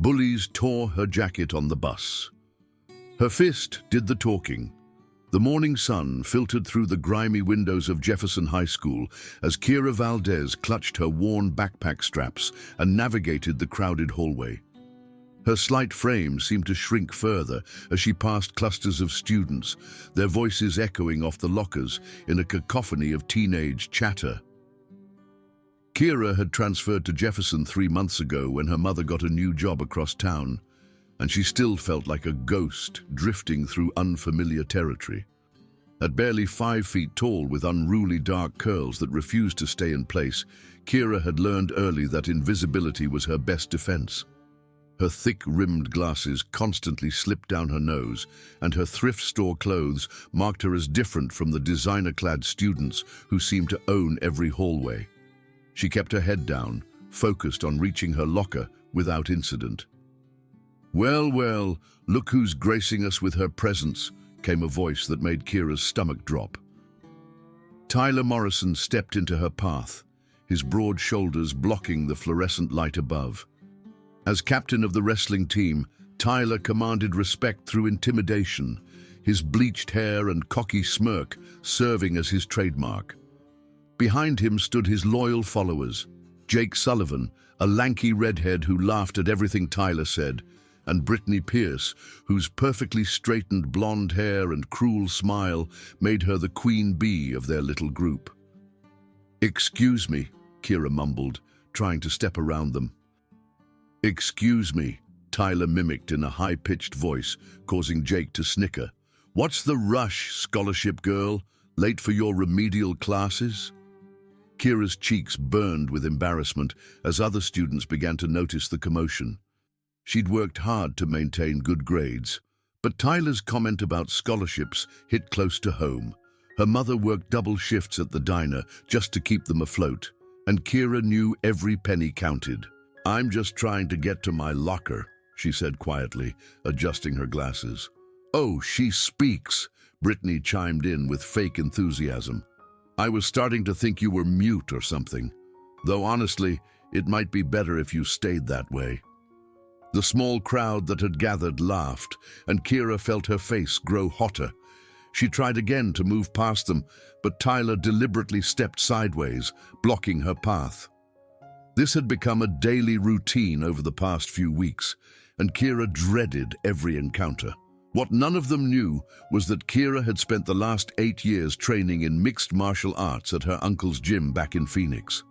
Bullies tore her jacket on the bus. Her fist did the talking. The morning sun filtered through the grimy windows of Jefferson High School as Kira Valdez clutched her worn backpack straps and navigated the crowded hallway. Her slight frame seemed to shrink further as she passed clusters of students, their voices echoing off the lockers in a cacophony of teenage chatter. Kira had transferred to Jefferson 3 months ago when her mother got a new job across town, and she still felt like a ghost drifting through unfamiliar territory. At barely 5 feet tall with unruly dark curls that refused to stay in place, Kira had learned early that invisibility was her best defense. Her thick-rimmed glasses constantly slipped down her nose, and her thrift store clothes marked her as different from the designer-clad students who seemed to own every hallway. She kept her head down, focused on reaching her locker without incident. "Well, well, look who's gracing us with her presence," came a voice that made Kira's stomach drop. Tyler Morrison stepped into her path, his broad shoulders blocking the fluorescent light above. As captain of the wrestling team, Tyler commanded respect through intimidation, his bleached hair and cocky smirk serving as his trademark. Behind him stood his loyal followers, Jake Sullivan, a lanky redhead who laughed at everything Tyler said, and Brittany Pierce, whose perfectly straightened blonde hair and cruel smile made her the queen bee of their little group. "Excuse me," Kira mumbled, trying to step around them. "Excuse me," Tyler mimicked in a high-pitched voice, causing Jake to snicker. "What's the rush, scholarship girl? Late for your remedial classes?" Kira's cheeks burned with embarrassment as other students began to notice the commotion. She'd worked hard to maintain good grades, but Tyler's comment about scholarships hit close to home. Her mother worked double shifts at the diner just to keep them afloat, and Kira knew every penny counted. "I'm just trying to get to my locker," she said quietly, adjusting her glasses. "Oh, she speaks," Brittany chimed in with fake enthusiasm. "I was starting to think you were mute or something, though honestly, it might be better if you stayed that way." The small crowd that had gathered laughed, and Kira felt her face grow hotter. She tried again to move past them, but Tyler deliberately stepped sideways, blocking her path. This had become a daily routine over the past few weeks, and Kira dreaded every encounter. What none of them knew was that Kira had spent the last 8 years training in mixed martial arts at her uncle's gym back in Phoenix.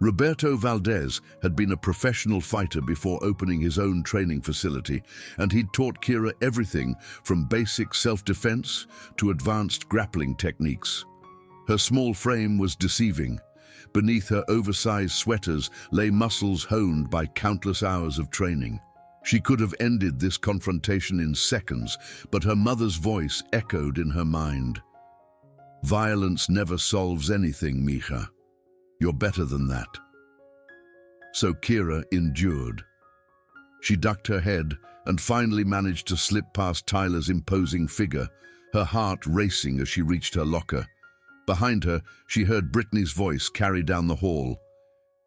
Roberto Valdez had been a professional fighter before opening his own training facility, and he'd taught Kira everything from basic self-defense to advanced grappling techniques. Her small frame was deceiving. Beneath her oversized sweaters lay muscles honed by countless hours of training. She could have ended this confrontation in seconds, but her mother's voice echoed in her mind. "Violence never solves anything, mija. You're better than that." So Kira endured. She ducked her head and finally managed to slip past Tyler's imposing figure, her heart racing as she reached her locker. Behind her, she heard Brittany's voice carry down the hall.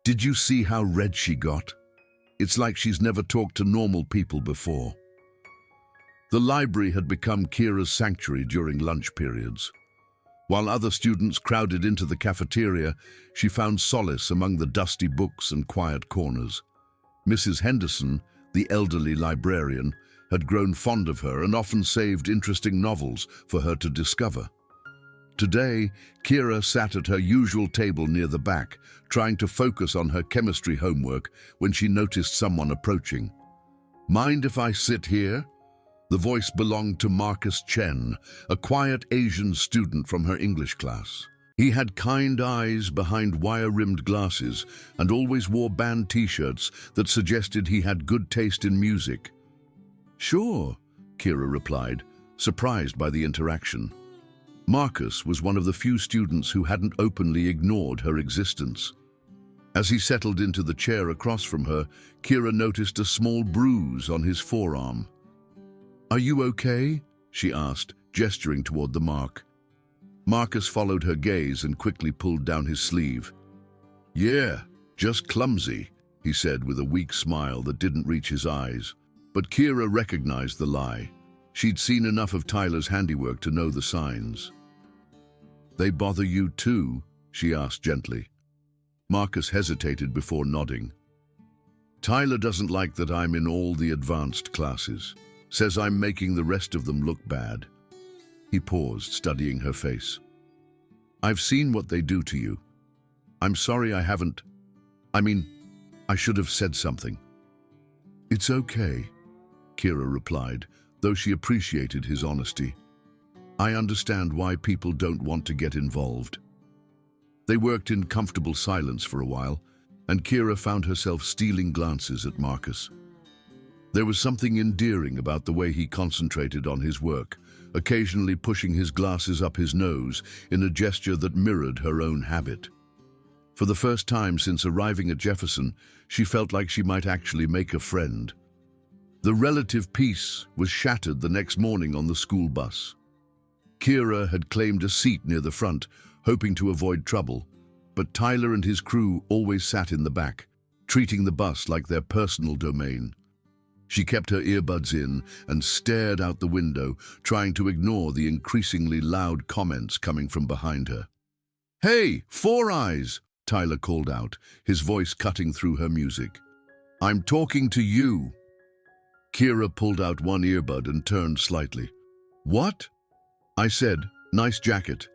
"Did you see how red she got? It's like she's never talked to normal people before." The library had become Kira's sanctuary during lunch periods. While other students crowded into the cafeteria, she found solace among the dusty books and quiet corners. Mrs. Henderson, the elderly librarian, had grown fond of her and often saved interesting novels for her to discover. Today, Kira sat at her usual table near the back, trying to focus on her chemistry homework when she noticed someone approaching. "Mind if I sit here?" The voice belonged to Marcus Chen, a quiet Asian student from her English class. He had kind eyes behind wire-rimmed glasses and always wore band t-shirts that suggested he had good taste in music. "Sure," Kira replied, surprised by the interaction. Marcus was one of the few students who hadn't openly ignored her existence. As he settled into the chair across from her, Kira noticed a small bruise on his forearm. "Are you okay?" she asked, gesturing toward the mark. Marcus followed her gaze and quickly pulled down his sleeve. "Yeah, just clumsy," he said with a weak smile that didn't reach his eyes. But Kira recognized the lie. She'd seen enough of Tyler's handiwork to know the signs. "They bother you too?" she asked gently. Marcus hesitated before nodding. "Tyler doesn't like that I'm in all the advanced classes. Says I'm making the rest of them look bad." He paused, studying her face. "I've seen what they do to you. I'm sorry I haven't... I should have said something." "It's okay," Kira replied, though she appreciated his honesty. "I understand why people don't want to get involved." They worked in comfortable silence for a while, and Kira found herself stealing glances at Marcus. There was something endearing about the way he concentrated on his work, occasionally pushing his glasses up his nose in a gesture that mirrored her own habit. For the first time since arriving at Jefferson, she felt like she might actually make a friend. The relative peace was shattered the next morning on the school bus. Kira had claimed a seat near the front, hoping to avoid trouble, but Tyler and his crew always sat in the back, treating the bus like their personal domain. She kept her earbuds in and stared out the window, trying to ignore the increasingly loud comments coming from behind her. "Hey, Four Eyes!" Tyler called out, his voice cutting through her music. "I'm talking to you." Kira pulled out one earbud and turned slightly. "What?" "I said, nice jacket.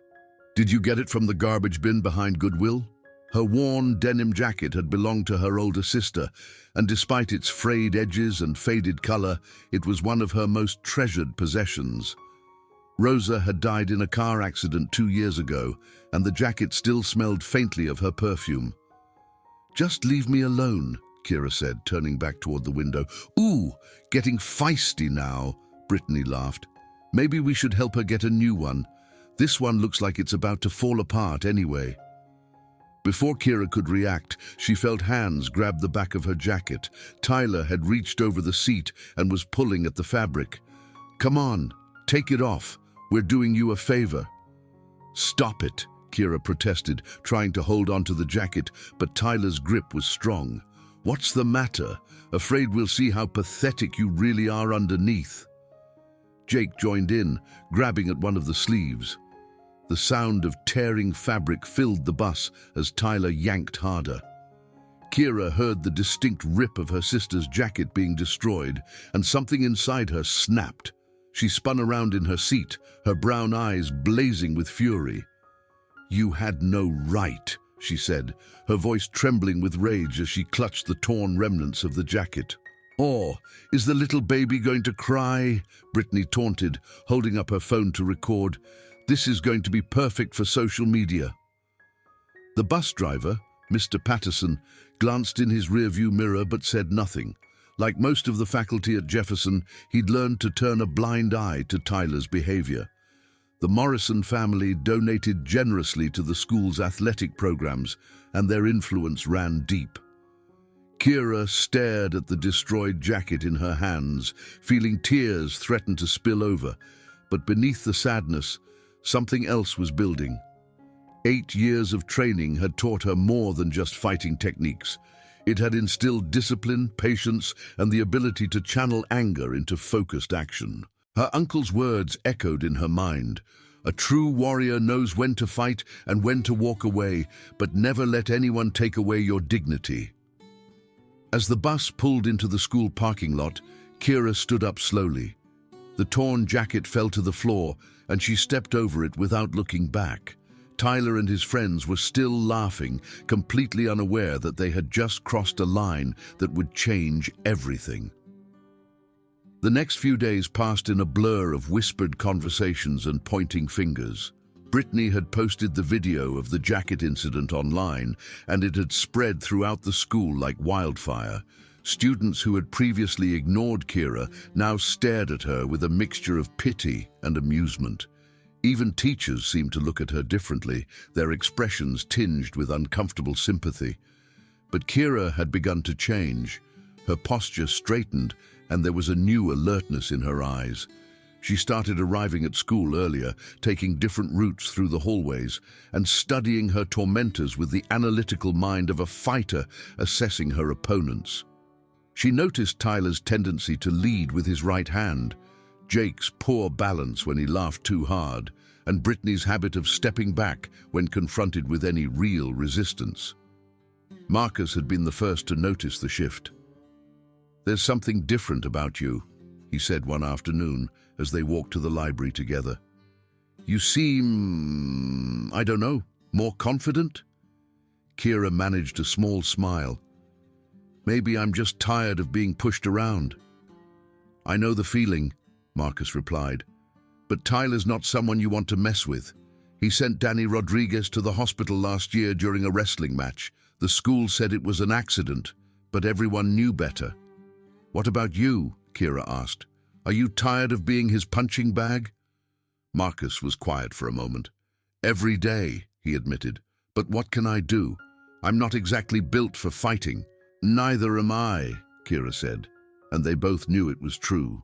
Did you get it from the garbage bin behind Goodwill?" Her worn denim jacket had belonged to her older sister, and despite its frayed edges and faded color, it was one of her most treasured possessions. Rosa had died in a car accident 2 years ago, and the jacket still smelled faintly of her perfume. "Just leave me alone," Kira said, turning back toward the window. "Ooh, getting feisty now," Brittany laughed. "Maybe we should help her get a new one. This one looks like it's about to fall apart anyway." Before Kira could react, she felt hands grab the back of her jacket. Tyler had reached over the seat and was pulling at the fabric. "Come on, take it off. We're doing you a favor." "Stop it," Kira protested, trying to hold onto the jacket, but Tyler's grip was strong. "What's the matter? Afraid we'll see how pathetic you really are underneath." Jake joined in, grabbing at one of the sleeves. The sound of tearing fabric filled the bus as Tyler yanked harder. Kira heard the distinct rip of her sister's jacket being destroyed, and something inside her snapped. She spun around in her seat, her brown eyes blazing with fury. "You had no right," she said, her voice trembling with rage as she clutched the torn remnants of the jacket. "Oh, is the little baby going to cry?" Brittany taunted, holding up her phone to record. "This is going to be perfect for social media." The bus driver, Mr. Patterson, glanced in his rearview mirror but said nothing. Like most of the faculty at Jefferson, he'd learned to turn a blind eye to Tyler's behavior. The Morrison family donated generously to the school's athletic programs, and their influence ran deep. Kira stared at the destroyed jacket in her hands, feeling tears threaten to spill over, but beneath the sadness, something else was building. 8 years of training had taught her more than just fighting techniques. It had instilled discipline, patience, and the ability to channel anger into focused action. Her uncle's words echoed in her mind. "A true warrior knows when to fight and when to walk away, but never let anyone take away your dignity." As the bus pulled into the school parking lot, Kira stood up slowly. The torn jacket fell to the floor, and she stepped over it without looking back. Tyler and his friends were still laughing, completely unaware that they had just crossed a line that would change everything. The next few days passed in a blur of whispered conversations and pointing fingers. Brittany had posted the video of the jacket incident online, and it had spread throughout the school like wildfire. Students who had previously ignored Kira now stared at her with a mixture of pity and amusement. Even teachers seemed to look at her differently, their expressions tinged with uncomfortable sympathy. But Kira had begun to change. Her posture straightened, and there was a new alertness in her eyes. She started arriving at school earlier, taking different routes through the hallways, and studying her tormentors with the analytical mind of a fighter assessing her opponents. She noticed Tyler's tendency to lead with his right hand, Jake's poor balance when he laughed too hard, and Brittany's habit of stepping back when confronted with any real resistance. Marcus had been the first to notice the shift. "There's something different about you," he said one afternoon as they walked to the library together. "You seem, I don't know, more confident?" Kira managed a small smile. "Maybe I'm just tired of being pushed around." "I know the feeling," Marcus replied. "But Tyler's not someone you want to mess with. He sent Danny Rodriguez to the hospital last year during a wrestling match. The school said it was an accident, but everyone knew better." "What about you?" Kira asked. "Are you tired of being his punching bag?" Marcus was quiet for a moment. "Every day," he admitted. "But what can I do? I'm not exactly built for fighting." "Neither am I," Kira said, and they both knew it was true.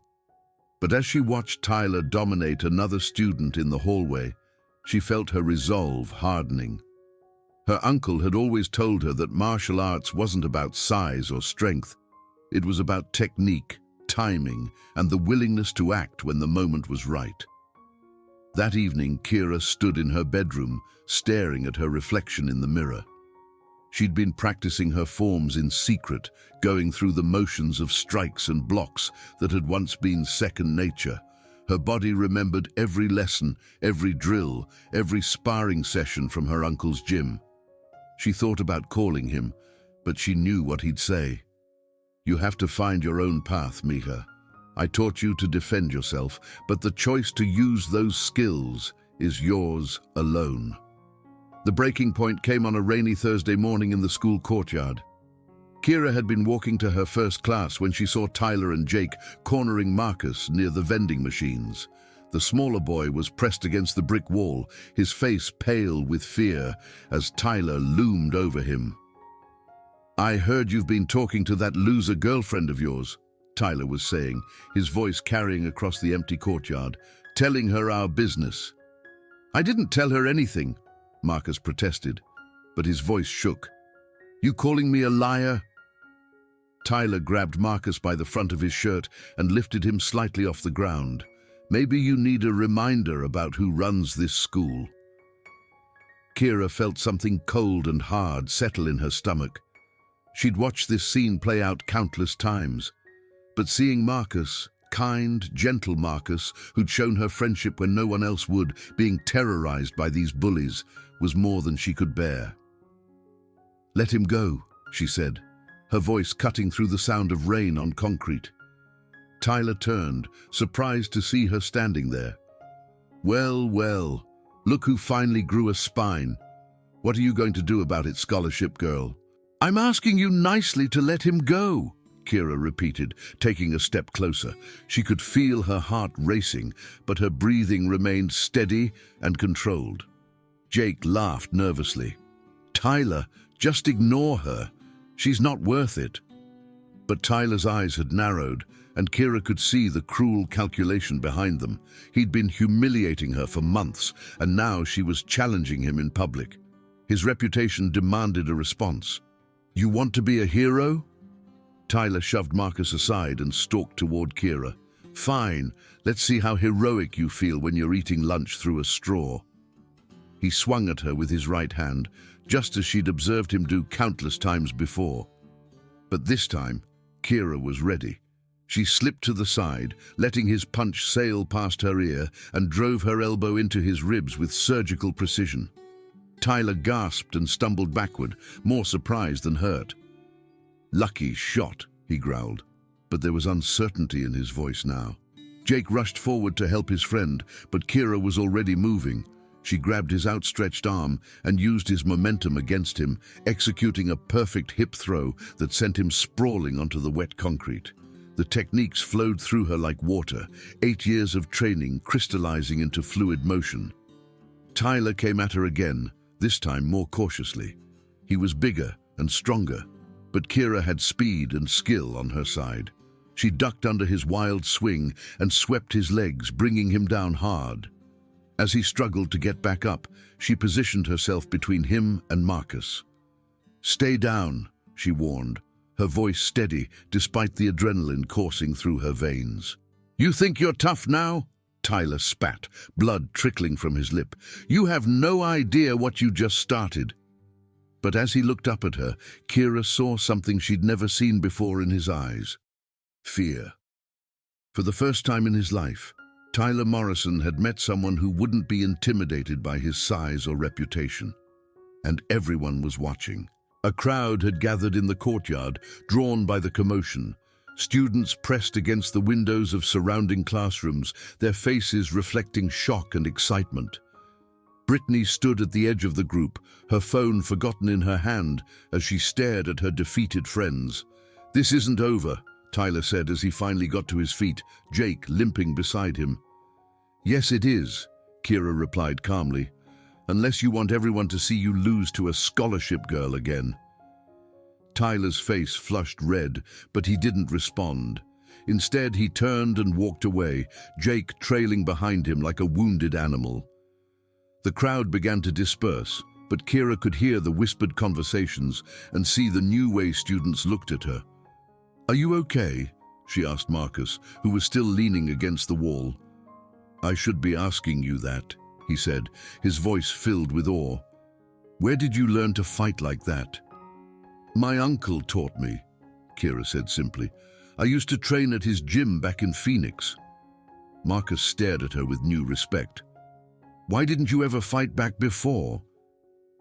But as she watched Tyler dominate another student in the hallway, she felt her resolve hardening. Her uncle had always told her that martial arts wasn't about size or strength. It was about technique, timing, and the willingness to act when the moment was right. That evening, Kira stood in her bedroom, staring at her reflection in the mirror. She'd been practicing her forms in secret, going through the motions of strikes and blocks that had once been second nature. Her body remembered every lesson, every drill, every sparring session from her uncle's gym. She thought about calling him, but she knew what he'd say. "You have to find your own path, Mija. I taught you to defend yourself, but the choice to use those skills is yours alone." The breaking point came on a rainy Thursday morning in the school courtyard. Kira had been walking to her first class when she saw Tyler and Jake cornering Marcus near the vending machines. The smaller boy was pressed against the brick wall, his face pale with fear as Tyler loomed over him. "I heard you've been talking to that loser girlfriend of yours," Tyler was saying, his voice carrying across the empty courtyard, "telling her our business." "I didn't tell her anything," Marcus protested, but his voice shook. "You calling me a liar?" Tyler grabbed Marcus by the front of his shirt and lifted him slightly off the ground. "Maybe you need a reminder about who runs this school." Kira felt something cold and hard settle in her stomach. She'd watched this scene play out countless times, but seeing Marcus, kind, gentle Marcus, who'd shown her friendship when no one else would, being terrorized by these bullies, was more than she could bear. "Let him go," she said, her voice cutting through the sound of rain on concrete. Tyler turned, surprised to see her standing there. "Well, well, look who finally grew a spine. What are you going to do about it, scholarship girl?" "I'm asking you nicely to let him go," Kira repeated, taking a step closer. She could feel her heart racing, but her breathing remained steady and controlled. Jake laughed nervously. "Tyler, just ignore her. She's not worth it." But Tyler's eyes had narrowed, and Kira could see the cruel calculation behind them. He'd been humiliating her for months, and now she was challenging him in public. His reputation demanded a response. "You want to be a hero?" Tyler shoved Marcus aside and stalked toward Kira. "Fine, let's see how heroic you feel when you're eating lunch through a straw." He swung at her with his right hand, just as she'd observed him do countless times before. But this time, Kira was ready. She slipped to the side, letting his punch sail past her ear, and drove her elbow into his ribs with surgical precision. Tyler gasped and stumbled backward, more surprised than hurt. "Lucky shot," he growled, but there was uncertainty in his voice now. Jake rushed forward to help his friend, but Kira was already moving. She grabbed his outstretched arm and used his momentum against him, executing a perfect hip throw that sent him sprawling onto the wet concrete. The techniques flowed through her like water, 8 years of training crystallizing into fluid motion. Tyler came at her again, this time more cautiously. He was bigger and stronger, but Kira had speed and skill on her side. She ducked under his wild swing and swept his legs, bringing him down hard. As he struggled to get back up, she positioned herself between him and Marcus. "Stay down," she warned, her voice steady despite the adrenaline coursing through her veins. "You think you're tough now?" Tyler spat, blood trickling from his lip. "You have no idea what you just started." But as he looked up at her, Kira saw something she'd never seen before in his eyes. Fear. For the first time in his life, Tyler Morrison had met someone who wouldn't be intimidated by his size or reputation. And everyone was watching. A crowd had gathered in the courtyard, drawn by the commotion. Students pressed against the windows of surrounding classrooms, their faces reflecting shock and excitement. Brittany stood at the edge of the group, her phone forgotten in her hand as she stared at her defeated friends. "This isn't over," Tyler said as he finally got to his feet, Jake limping beside him. "Yes, it is," Kira replied calmly, "unless you want everyone to see you lose to a scholarship girl again." Tyler's face flushed red, but he didn't respond. Instead, he turned and walked away, Jake trailing behind him like a wounded animal. The crowd began to disperse, but Kira could hear the whispered conversations and see the new way students looked at her. "Are you okay?" she asked Marcus, who was still leaning against the wall. "I should be asking you that," he said, his voice filled with awe. "Where did you learn to fight like that?" "My uncle taught me," Kira said simply. "I used to train at his gym back in Phoenix." Marcus stared at her with new respect. "Why didn't you ever fight back before?"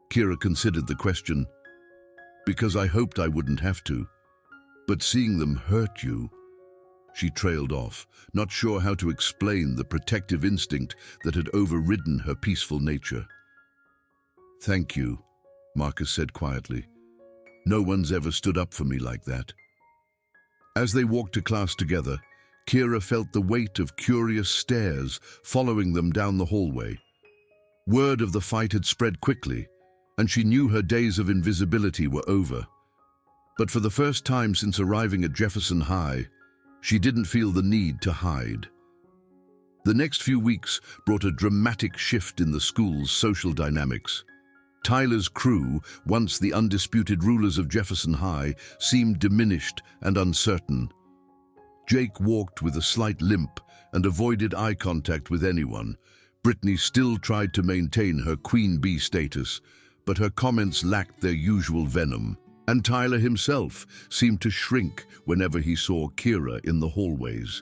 Kira considered the question. "Because I hoped I wouldn't have to. But seeing them hurt you..." She trailed off, not sure how to explain the protective instinct that had overridden her peaceful nature. "Thank you," Marcus said quietly. "No one's ever stood up for me like that." As they walked to class together, Kira felt the weight of curious stares following them down the hallway. Word of the fight had spread quickly, and she knew her days of invisibility were over. But for the first time since arriving at Jefferson High, she didn't feel the need to hide. The next few weeks brought a dramatic shift in the school's social dynamics. Tyler's crew, once the undisputed rulers of Jefferson High, seemed diminished and uncertain. Jake walked with a slight limp and avoided eye contact with anyone. Brittany still tried to maintain her queen bee status, but her comments lacked their usual venom. And Tyler himself seemed to shrink whenever he saw Kira in the hallways.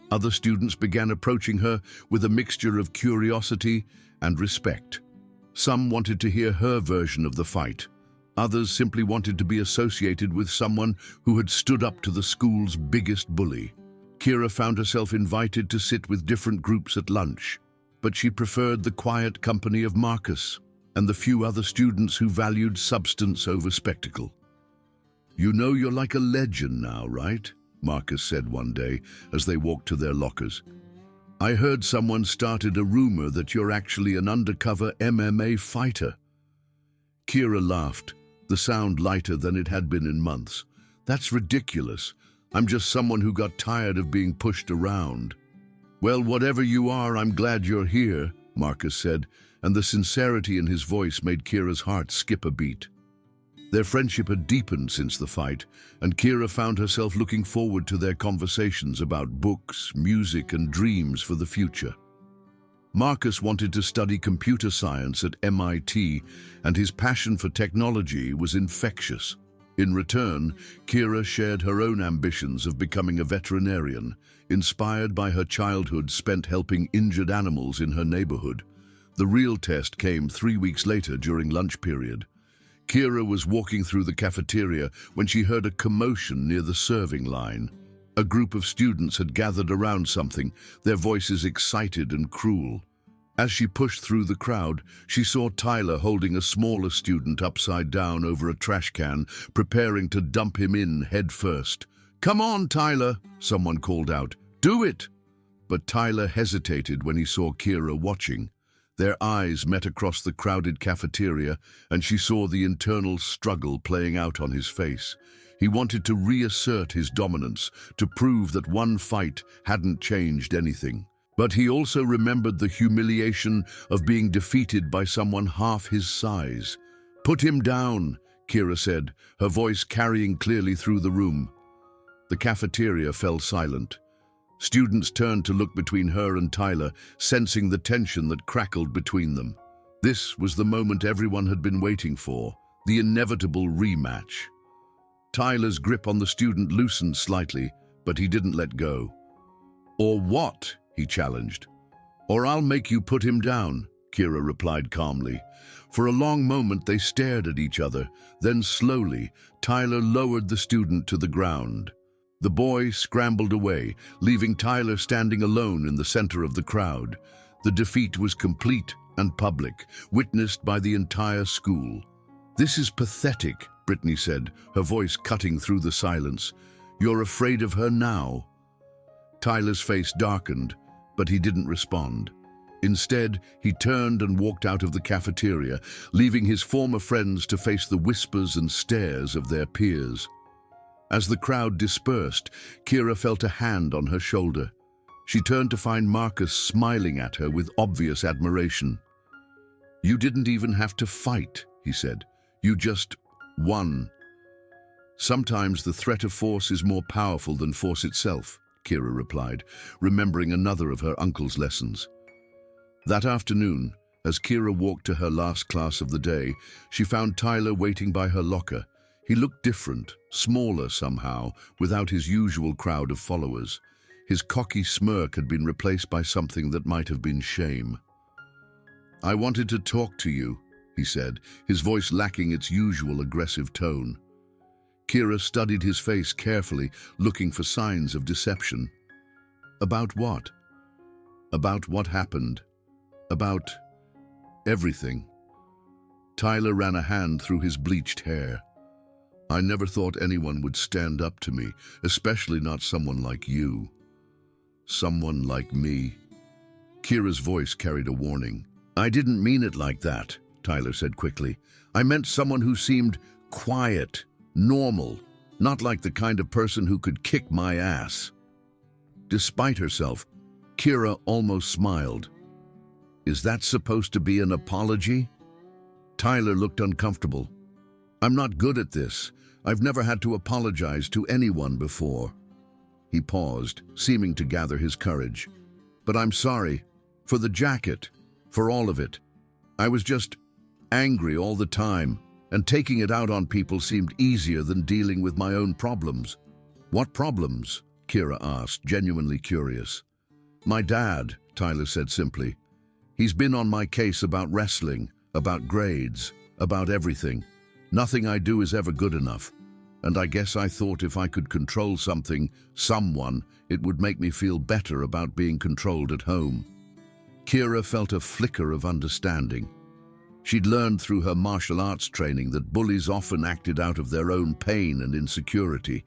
Other students began approaching her with a mixture of curiosity and respect. Some wanted to hear her version of the fight. Others simply wanted to be associated with someone who had stood up to the school's biggest bully. Kira found herself invited to sit with different groups at lunch, but she preferred the quiet company of Marcus and the few other students who valued substance over spectacle. "You know you're like a legend now, right?" Marcus said one day as they walked to their lockers. "I heard someone started a rumor that you're actually an undercover MMA fighter." Kira laughed, the sound lighter than it had been in months. "That's ridiculous. I'm just someone who got tired of being pushed around." "Well, whatever you are, I'm glad you're here," Marcus said, and the sincerity in his voice made Kira's heart skip a beat. Their friendship had deepened since the fight, and Kira found herself looking forward to their conversations about books, music, and dreams for the future. Marcus wanted to study computer science at MIT, and his passion for technology was infectious. In return, Kira shared her own ambitions of becoming a veterinarian, inspired by her childhood spent helping injured animals in her neighborhood. The real test came 3 weeks later during lunch period. Kira was walking through the cafeteria when she heard a commotion near the serving line. A group of students had gathered around something, their voices excited and cruel. As she pushed through the crowd, she saw Tyler holding a smaller student upside down over a trash can, preparing to dump him in head first. "Come on, Tyler," someone called out. "Do it!" But Tyler hesitated when he saw Kira watching. Their eyes met across the crowded cafeteria, and she saw the internal struggle playing out on his face. He wanted to reassert his dominance, to prove that one fight hadn't changed anything. But he also remembered the humiliation of being defeated by someone half his size. "Put him down," Kira said, her voice carrying clearly through the room. The cafeteria fell silent. Students turned to look between her and Tyler, sensing the tension that crackled between them. This was the moment everyone had been waiting for, the inevitable rematch. Tyler's grip on the student loosened slightly, but he didn't let go. "Or what?" he challenged. "Or I'll make you put him down," Kira replied calmly. For a long moment they stared at each other. Then slowly, Tyler lowered the student to the ground. The boy scrambled away, leaving Tyler standing alone in the center of the crowd. The defeat was complete and public, witnessed by the entire school. "This is pathetic," Brittany said, her voice cutting through the silence. "You're afraid of her now?" Tyler's face darkened, but he didn't respond. Instead, he turned and walked out of the cafeteria, leaving his former friends to face the whispers and stares of their peers. As the crowd dispersed, Kira felt a hand on her shoulder. She turned to find Marcus smiling at her with obvious admiration. "You didn't even have to fight," he said. "You just won." "Sometimes the threat of force is more powerful than force itself," Kira replied, remembering another of her uncle's lessons. That afternoon, as Kira walked to her last class of the day, she found Tyler waiting by her locker. He looked different, smaller somehow, without his usual crowd of followers. His cocky smirk had been replaced by something that might have been shame. "I wanted to talk to you," he said, his voice lacking its usual aggressive tone. Kira studied his face carefully, looking for signs of deception. "About what?" "About what happened. About everything." Tyler ran a hand through his bleached hair. "I never thought anyone would stand up to me, especially not someone like you." "Someone like me?" Kira's voice carried a warning. "I didn't mean it like that," Tyler said quickly. "I meant someone who seemed quiet, normal, not like the kind of person who could kick my ass." Despite herself, Kira almost smiled. "Is that supposed to be an apology?" Tyler looked uncomfortable. "I'm not good at this. I've never had to apologize to anyone before." He paused, seeming to gather his courage. "But I'm sorry. For the jacket. For all of it. I was just angry all the time, and taking it out on people seemed easier than dealing with my own problems." "What problems?" Kira asked, genuinely curious. "My dad," Tyler said simply. "He's been on my case about wrestling, about grades, about everything. Nothing I do is ever good enough. And I guess I thought if I could control something, someone, it would make me feel better about being controlled at home." Kira felt a flicker of understanding. She'd learned through her martial arts training that bullies often acted out of their own pain and insecurity.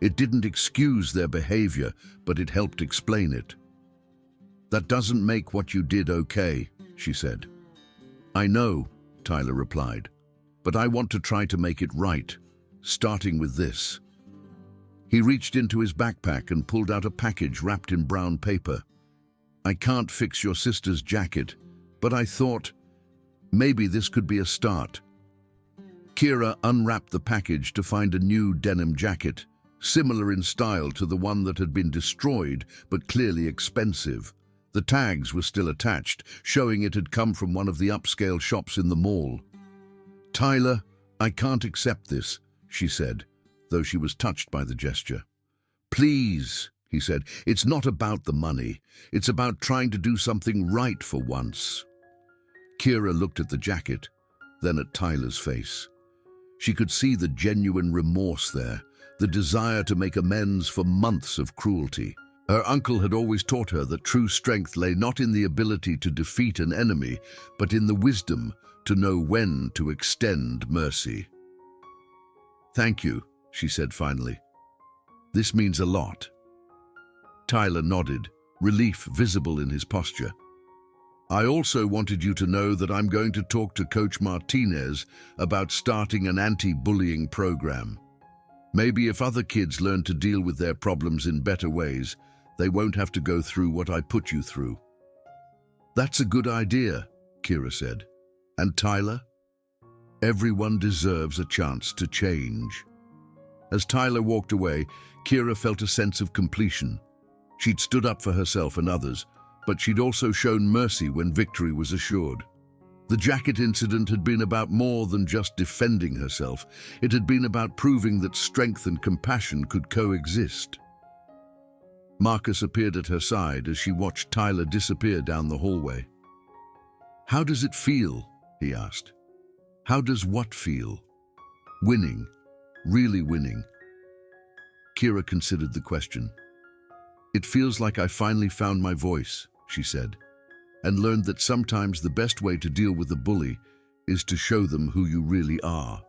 It didn't excuse their behavior, but it helped explain it. "That doesn't make what you did okay," she said. "I know," Tyler replied, "but I want to try to make it right, starting with this." He reached into his backpack and pulled out a package wrapped in brown paper. "I can't fix your sister's jacket, but I thought maybe this could be a start." Kira unwrapped the package to find a new denim jacket, similar in style to the one that had been destroyed, but clearly expensive. The tags were still attached, showing it had come from one of the upscale shops in the mall. "Tyler, I can't accept this," she said, though she was touched by the gesture. "Please," he said, "it's not about the money. It's about trying to do something right for once." Kira looked at the jacket, then at Tyler's face. She could see the genuine remorse there, the desire to make amends for months of cruelty. Her uncle had always taught her that true strength lay not in the ability to defeat an enemy, but in the wisdom to know when to extend mercy. "Thank you," she said finally. "This means a lot." Tyler nodded, relief visible in his posture. "I also wanted you to know that I'm going to talk to Coach Martinez about starting an anti-bullying program." Maybe if other kids learn to deal with their problems in better ways, they won't have to go through what I put you through." "That's a good idea," Kira said. "And Tyler? Everyone deserves a chance to change." As Tyler walked away, Kira felt a sense of completion. She'd stood up for herself and others, but she'd also shown mercy when victory was assured. The jacket incident had been about more than just defending herself. It had been about proving that strength and compassion could coexist. Marcus appeared at her side as she watched Tyler disappear down the hallway. "How does it feel?" he asked. "How does what feel? Winning. Really winning." Kira considered the question. "It feels like I finally found my voice," she said, "and learned that sometimes the best way to deal with a bully is to show them who you really are."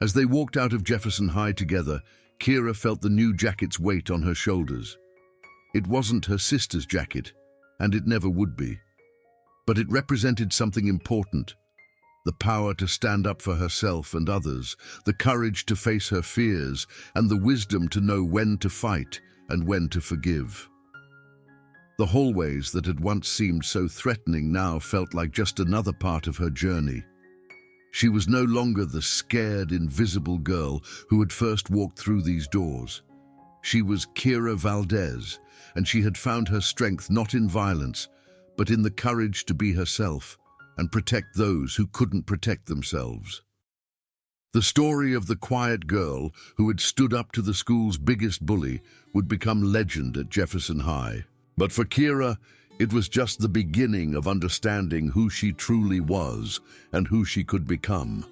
As they walked out of Jefferson High together, Kira felt the new jacket's weight on her shoulders. It wasn't her sister's jacket, and it never would be. But it represented something important: the power to stand up for herself and others, the courage to face her fears, and the wisdom to know when to fight and when to forgive. The hallways that had once seemed so threatening now felt like just another part of her journey. She was no longer the scared, invisible girl who had first walked through these doors. She was Kira Valdez, and she had found her strength not in violence, but in the courage to be herself and protect those who couldn't protect themselves. The story of the quiet girl who had stood up to the school's biggest bully would become legend at Jefferson High. But for Kira, it was just the beginning of understanding who she truly was and who she could become.